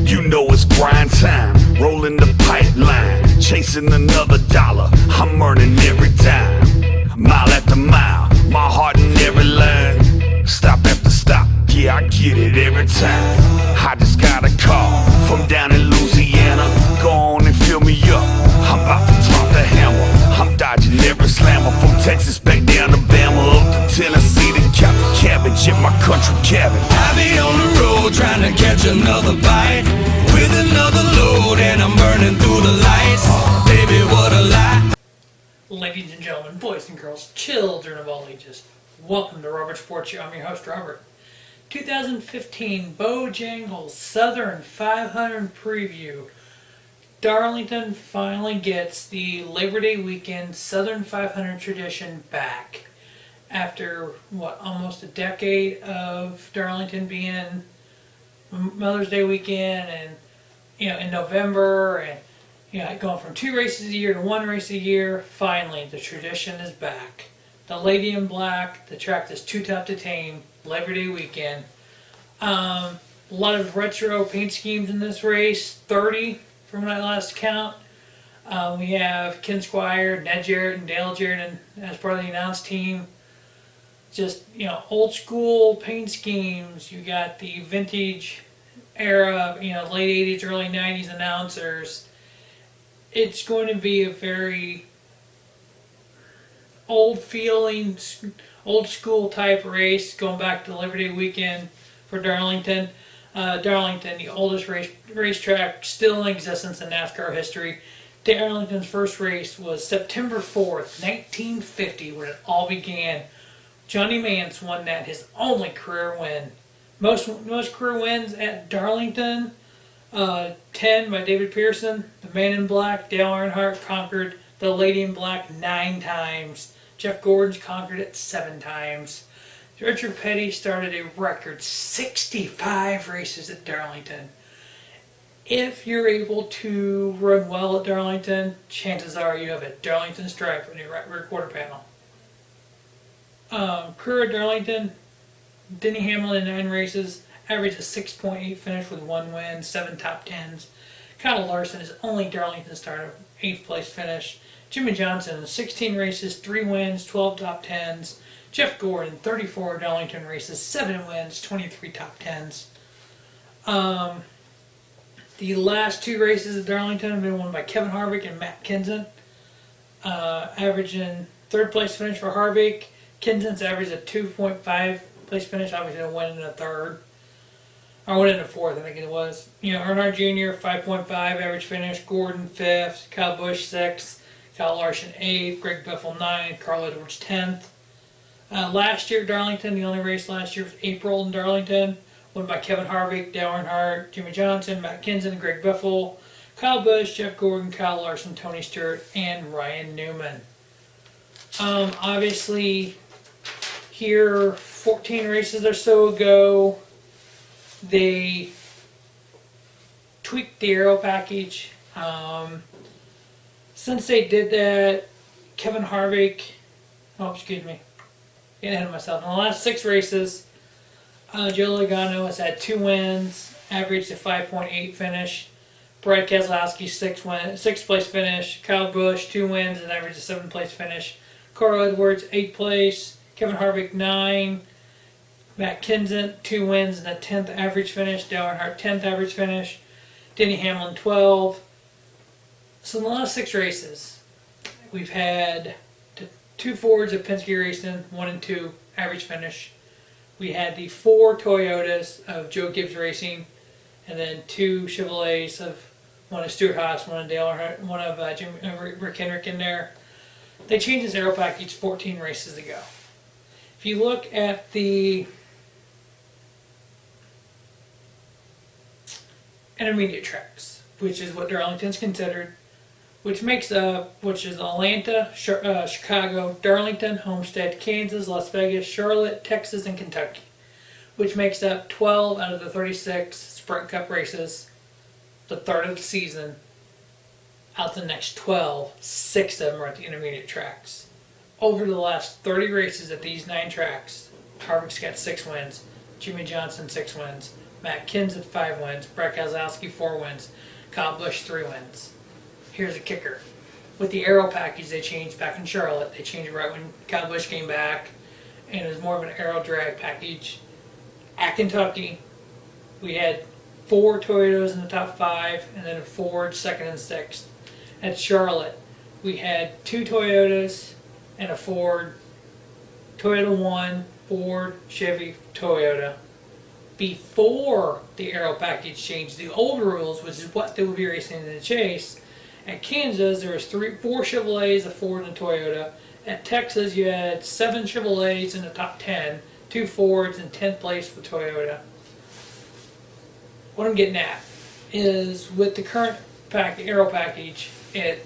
You know it's grind time, rolling the pipeline, chasing another dollar, I'm earning every dime. Mile after mile, my heart in every line, stop after stop, yeah, I get it every time. I just got a call from down in Louisiana, go on and fill me up, I'm about to drop the hammer. I'm dodging every slammer, from Texas back down to Bama, up to Tennessee to count the cabbage in my country cabin. I be on the road trying to catch another bite, with another load and I'm burning through the lights. Baby, what a lie. Ladies and gentlemen, boys and girls, children of all ages, welcome to Robert Sports Show. I'm your host, Robert. 2015 Bojangles Southern 500 Preview. Darlington finally gets the Labor Day weekend Southern 500 tradition back. After, almost a decade of Darlington being Mother's Day weekend and, in November and, going from 2 races a year to 1 race a year, finally the tradition is back. The Lady in Black, the track that's too tough to tame, Labor Day weekend. A lot of retro paint schemes in this race, 30 from my last count. We have Ken Squire, Ned Jarrett, and Dale Jarrett as part of the announced team. Just, old school paint schemes. You got the vintage era, late 80s, early 90s announcers. It's going to be a very old feeling, old school type race going back to the Labor Day weekend for Darlington. Darlington, the oldest racetrack still in existence in NASCAR history. Darlington's first race was September 4th, 1950, when it all began. Johnny Mance won that, his only career win. Most career wins at Darlington, 10 by David Pearson. The Man in Black, Dale Earnhardt, conquered the Lady in Black 9 times. Jeff Gordon's conquered it 7 times. Richard Petty started a record 65 races at Darlington. If you're able to run well at Darlington, chances are you have a Darlington stripe on your rear quarter panel. Career at Darlington, Denny Hamlin in 9 races, averaged a 6.8 finish with 1 win, 7 top 10s. Kyle Larson is only Darlington starter, 8th place finish. Jimmy Johnson, 16 races, 3 wins, 12 top 10s. Jeff Gordon, 34 Darlington races, 7 wins, 23 top 10s. The last 2 races at Darlington have been won by Kevin Harvick and Matt Kenseth. Averaging 3rd place finish for Harvick. Kenseth's averaged a 2.5 place finish, obviously a win in a 3rd. Or win in a 4th, I think it was. Earnhardt Jr., 5.5 average finish. Gordon, 5th. Kyle Busch, 6th. Kyle Larson, 8th. Greg Biffle, 9th. Carl Edwards, 10th. Last year at Darlington, the only race last year was April in Darlington, won by Kevin Harvick, Dale Earnhardt, Jimmy Johnson, Matt Kenseth, and Greg Biffle, Kyle Busch, Jeff Gordon, Kyle Larson, Tony Stewart, and Ryan Newman. Obviously, here 14 races or so ago, they tweaked the aero package. Since they did that, Kevin Harvick, getting ahead of myself. In the last 6 races, Joe Logano has had 2 wins, averaged a 5.8 finish. Brad Keselowski, 6th place finish. Kyle Busch, 2 wins and averaged a 7th place finish. Carl Edwards, 8th place. Kevin Harvick, 9. Matt Kenseth, 2 wins and a 10th average finish. Dale Earnhardt, 10th average finish. Denny Hamlin, 12. So in the last 6 races, we've had 2 Fords of Penske Racing, 1 and 2 average finish. We had the 4 Toyotas of Joe Gibbs Racing, and then 2 Chevrolets of one of Stuart Haas, one of Dale Earnhardt, one of Rick Hendrick in there. They changed this aero package 14 races ago. If you look at the intermediate tracks, which is what Darlington's considered, which is Atlanta, Chicago, Darlington, Homestead, Kansas, Las Vegas, Charlotte, Texas, and Kentucky, which makes up 12 out of the 36 Sprint Cup races, the 3rd of the season. Out the next 12, 6 of them are at the intermediate tracks. Over the last 30 races at these 9 tracks, Harvick's got 6 wins, Jimmy Johnson 6 wins, Matt Kenseth 5 wins, Brett Keselowski 4 wins, Kyle Busch 3 wins. Here's a kicker. With the aero package they changed back in Charlotte, they changed it right when Kyle Busch came back, and it was more of an aero drag package. At Kentucky, we had 4 Toyotas in the top 5, and then a Ford second and sixth. At Charlotte, we had 2 Toyotas and a Ford. Toyota 1, Ford, Chevy, Toyota. Before the aero package changed the old rules, which is what they would be racing in the chase, at Kansas there was 4 Chevrolets, a Ford, and a Toyota. At Texas you had 7 Chevrolets in the top 10, 2 Fords, and 10th place for Toyota. What I'm getting at is with the current aero package, it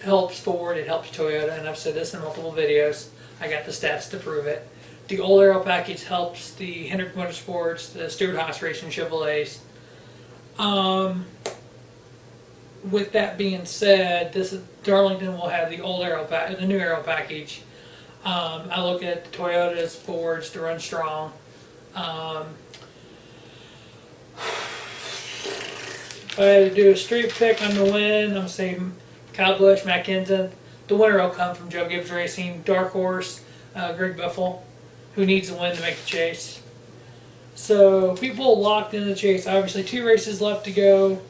helps Ford, it helps Toyota, and I've said this in multiple videos. I got the stats to prove it. The old aero package helps the Hendrick Motorsports, the Stewart-Haas Racing Chevrolets. With that being said, Darlington will have the old the new aero package. I look at the Toyotas, Fords to run strong. If I had to do a straight pick on the win, I'm going to say Kyle Busch, Matt Kenseth. The winner will come from Joe Gibbs Racing. Dark horse, Greg Biffle, who needs a win to make the chase. So people locked in the chase. Obviously 2 races left to go.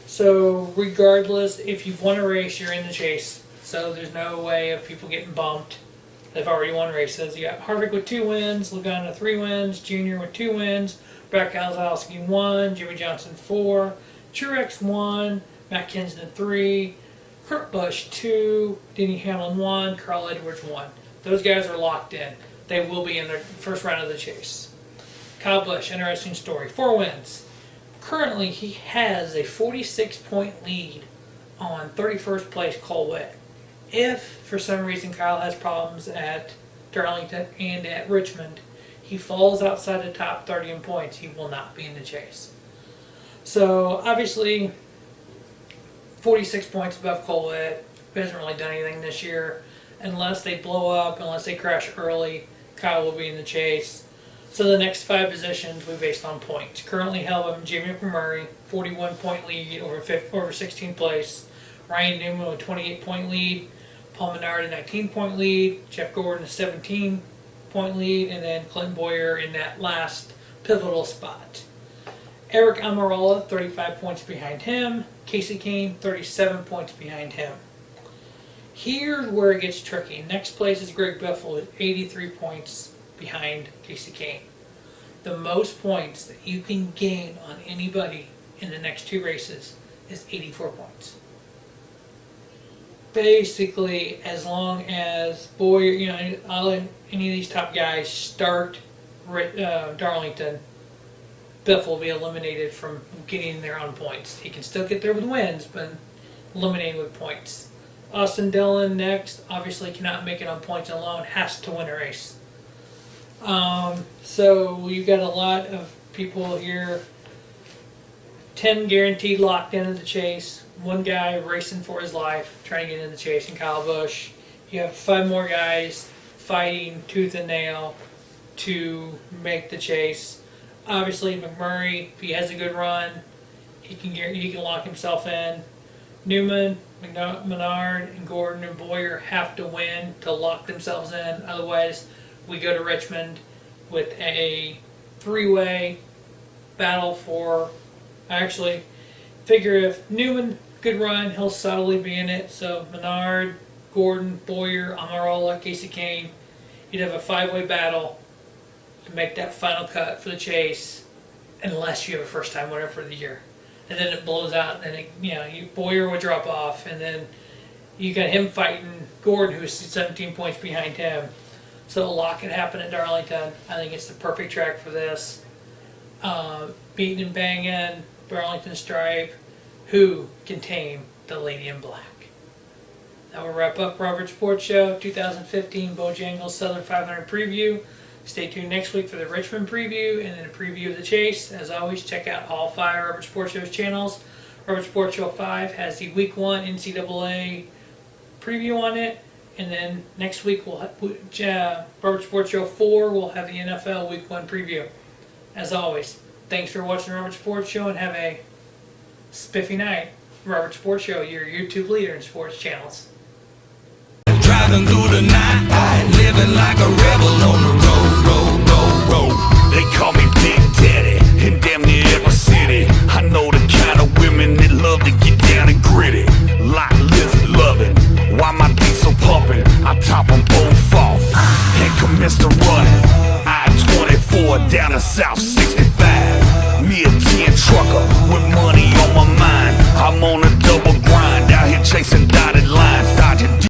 So regardless, if you've won a race, you're in the chase. So there's no way of people getting bumped. They've already won races. You got Harvick with 2 wins, Logano 3 wins, Junior with 2 wins, Brett Keselowski 1, Jimmy Johnson 4, Truex 1, Matt Kenseth 3, Kurt Busch 2, Denny Hamlin 1, Carl Edwards 1. Those guys are locked in. They will be in the first round of the chase. Kyle Busch, interesting story. 4 wins. Currently, he has a 46-point lead on 31st place Cole Witt. If, for some reason, Kyle has problems at Darlington and at Richmond, he falls outside the top 30 in points, he will not be in the chase. So, obviously, 46 points above Cole Witt, who hasn't really done anything this year. Unless they blow up, unless they crash early, Kyle will be in the chase. So the next 5 positions we based on points. Currently held by Jamie McMurray, 41-point lead over 16th place. Ryan Newman with 28-point lead. Paul Menard a 19-point lead. Jeff Gordon a 17-point lead, and then Clinton Boyer in that last pivotal spot. Eric Almirola, 35 points behind him. Casey Kane, 37 points behind him. Here's where it gets tricky. Next place is Greg Biffle with 83 points behind Casey Kane. The most points that you can gain on anybody in the next 2 races is 84 points. Basically, as long as Boyer, any of these top guys start Darlington, Biff will be eliminated from getting there on points. He can still get there with wins, but eliminated with points. Austin Dillon next, obviously cannot make it on points alone, has to win a race. So you've got a lot of people here, 10 guaranteed locked into the chase, 1 guy racing for his life, trying to get into the chase in Kyle Busch. You have 5 more guys fighting tooth and nail to make the chase. Obviously McMurray, if he has a good run, he can lock himself in. Newman, Menard, and Gordon and Boyer have to win to lock themselves in. Otherwise, we go to Richmond with a 3-way battle for. Actually, figure if Newman good run, he'll solidly be in it. So Menard, Gordon, Boyer, Almirola, Casey Kane, you'd have a 5-way battle to make that final cut for the chase, unless you have a first-time winner for the year. And then it blows out, and Boyer would drop off, and then you got him fighting Gordon, who's 17 points behind him. So a lot can happen at Darlington. I think it's the perfect track for this. Beating and banging, Darlington Stripe, who can tame the Lady in Black. That will wrap up Robert Sports Show 2015 Bojangles Southern 500 preview. Stay tuned next week for the Richmond preview and then a preview of the chase. As always, check out all 5 Robert Sports Show's channels. Robert Sports Show 5 has the Week 1 NCAA preview on it. And then next week, we'll have Robert Sports Show 4 will have the NFL Week 1 preview. As always, Thanks for watching the Robert Sports Show, and have a spiffy night. Robert Sports Show, your YouTube leader in sports channels. Driving through the night, living like a rebel on the road. They call me Big Daddy in damn near every city. I know the kind of women that love to get down and gritty, like lizard loving. Why my beat so pumping? I top them both off and commence to running. I-24 down to South 65. Me a 10 trucker with money on my mind. I'm on a double grind out here chasing dotted